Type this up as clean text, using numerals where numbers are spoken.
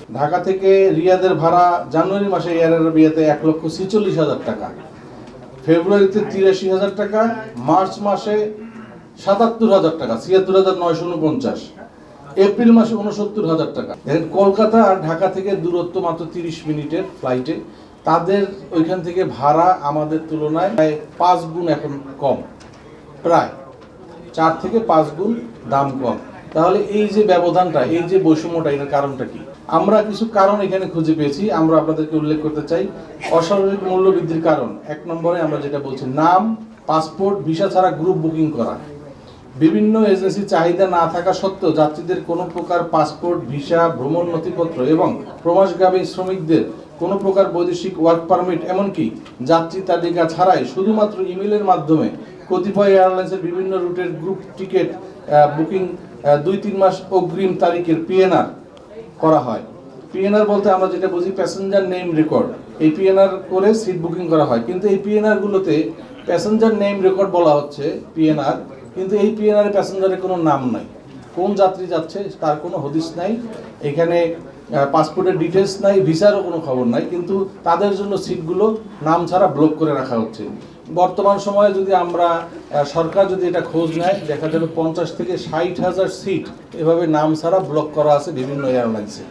ঢাকা থেকে রিয়াদের ভাড়া জানুয়ারি মাসে এয়ার আরাবিয়াতে 1,46,000 টাকা, ফেব্রুয়ারিতে 83,000 টাকা, মার্চ মাসে 77,000 টাকা, 76,949, এপ্রিল মাসে 69,000 টাকা। দেখেন কলকাতা আর ঢাকা থেকে দূরত্ব মাত্র 30 মিনিটের ফ্লাইটে, তাদের ওইখান থেকে ভাড়া আমাদের তুলনায় প্রায় 5 গুণ এখন কম, প্রায় 4 থেকে 5 গুণ দাম কম। তাহলে এই যে ব্যবধানটা, এই যে বৈষম্যটা, এটার কারণটা কি? আমরা কিছু কারণ এখানে খুঁজে পেয়েছি, আমরা আপনাদেরকে উল্লেখ করতে চাই। অস্বাভাবিক মূল্য বৃদ্ধির কারণ 1 নম্বরে আমরা যেটা বলছি, নাম, পাসপোর্ট, ভিসা ছাড়া গ্রুপ বুকিং করা। বিভিন্ন এজেন্সি চাহিদা না থাকা সত্ত্বেও যাত্রীদের কোনো প্রকার পাসপোর্ট, ভিসা, ভ্রমণ নথিপত্র এবং প্রবাসগামী শ্রমিকদের কোনো প্রকার বৈদেশিক ওয়ার্ক পারমিট, এমনকি যাত্রী তালিকা ছাড়াই শুধুমাত্র ইমেলের মাধ্যমে কতিপয় এয়ারলাইন্সের বিভিন্ন রুটের গ্রুপ টিকিট বুকিং 2-3 মাস অগ্রিম তারিখের পিএনআর করা হয়। পিএনআর বলতে আমরা যেটা বুঝি প্যাসেঞ্জার নেম রেকর্ড, এই পিএনআর করে সিট বুকিং করা হয়। কিন্তু এই পিএনআর গুলোতে প্যাসেঞ্জার নেম রেকর্ড বলা হচ্ছে পিএনআর, কিন্তু এই পিএনআর এ প্যাসেঞ্জারের কোনো নাম নাই, কোন যাত্রী যাচ্ছে তার কোনো হদিস নাই, এখানে পাসপোর্টের ডিটেলস নাই, ভিসারও কোনো খবর নাই, কিন্তু তাদের জন্য সিটগুলো নাম ছাড়া ব্লক করে রাখা হচ্ছে। বর্তমান সময়ে যদি আমরা সরকার যদি এটা খোঁজ নেয়, দেখা যাবে 50 থেকে 60,000 সিট এভাবে নাম ছাড়া ব্লক করা আছে বিভিন্ন এয়ারলাইন্সে।